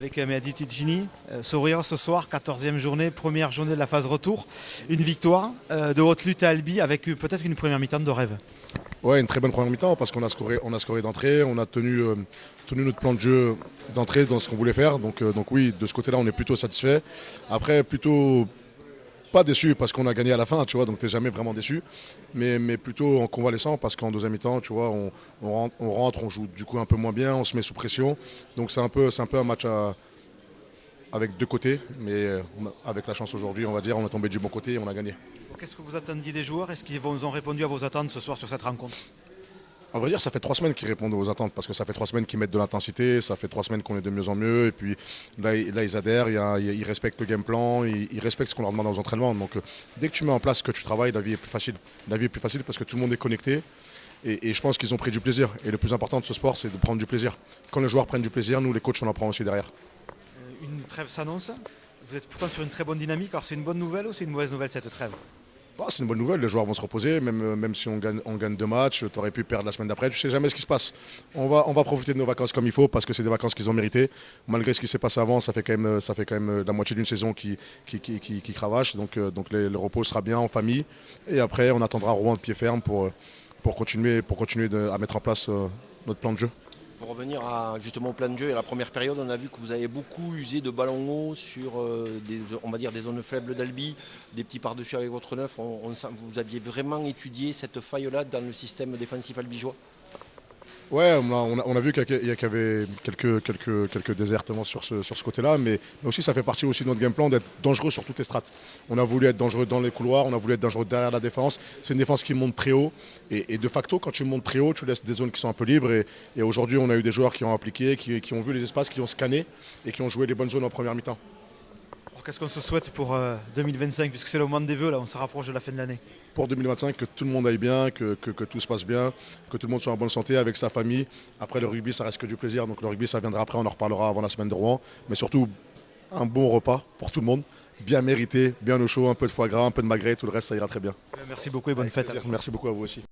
Avec Mehdi Tidjini, sourire ce soir, 14e journée, première journée de la phase retour. Une victoire de haute lutte à Albi avec peut-être une première mi-temps de rêve. Ouais, une très bonne première mi-temps parce qu'on a scoré d'entrée, on a tenu notre plan de jeu d'entrée dans ce qu'on voulait faire. Donc oui, de ce côté-là, on est plutôt satisfait. Après, plutôt pas déçu parce qu'on a gagné à la fin, tu vois, donc t'es jamais vraiment déçu. Mais plutôt en convalescent parce qu'en deuxième mi-temps, tu vois, on rentre, on joue du coup un peu moins bien, on se met sous pression. Donc c'est un peu un match avec deux côtés, mais avec la chance aujourd'hui, on va dire, on a tombé du bon côté et on a gagné. Qu'est-ce que vous attendiez des joueurs? Est-ce qu'ils vous ont répondu à vos attentes ce soir sur cette rencontre? À vrai dire, ça fait 3 semaines qu'ils répondent aux attentes parce que ça fait 3 semaines qu'ils mettent de l'intensité, ça fait 3 semaines qu'on est de mieux en mieux et puis là ils adhèrent, ils respectent le game plan, ils respectent ce qu'on leur demande dans les entraînements. Donc dès que tu mets en place ce que tu travailles, la vie est plus facile. La vie est plus facile parce que tout le monde est connecté et je pense qu'ils ont pris du plaisir. Et le plus important de ce sport, c'est de prendre du plaisir. Quand les joueurs prennent du plaisir, nous les coachs, on en prend aussi derrière. Une trêve s'annonce. Vous êtes pourtant sur une très bonne dynamique. Alors c'est une bonne nouvelle ou c'est une mauvaise nouvelle cette trêve? C'est une bonne nouvelle, les joueurs vont se reposer, même si on gagne 2 matchs, tu aurais pu perdre la semaine d'après, tu ne sais jamais ce qui se passe. On va profiter de nos vacances comme il faut parce que c'est des vacances qu'ils ont méritées. Malgré ce qui s'est passé avant, ça fait quand même la moitié d'une saison qui cravache, donc le repos sera bien en famille. Et après, on attendra Rouen de pied ferme pour continuer à mettre en place notre plan de jeu. Pour revenir justement au plan de jeu et à la première période, on a vu que vous avez beaucoup usé de ballons hauts sur on va dire des zones faibles d'Albi, des petits par-dessus avec votre neuf. Vous aviez vraiment étudié cette faille-là dans le système défensif albigeois? Ouais, on a vu qu'il y avait quelques désertements sur ce côté-là, mais aussi ça fait partie aussi de notre game plan d'être dangereux sur toutes les strates. On a voulu être dangereux dans les couloirs, on a voulu être dangereux derrière la défense. C'est une défense qui monte très haut et de facto quand tu montes très haut, tu laisses des zones qui sont un peu libres et aujourd'hui on a eu des joueurs qui ont appliqué, qui ont vu les espaces, qui ont scanné et qui ont joué les bonnes zones en première mi-temps. Alors, qu'est-ce qu'on se souhaite pour 2025 puisque c'est le moment des vœux là, on se rapproche de la fin de l'année? Pour 2025, que tout le monde aille bien, que tout se passe bien, que tout le monde soit en bonne santé avec sa famille. Après le rugby, ça reste que du plaisir. Donc le rugby, ça viendra après, on en reparlera avant la semaine de Rouen. Mais surtout, un bon repas pour tout le monde, bien mérité, bien au chaud, un peu de foie gras, un peu de magret, tout le reste, ça ira très bien. Merci beaucoup et bonne fête. Merci beaucoup à vous aussi.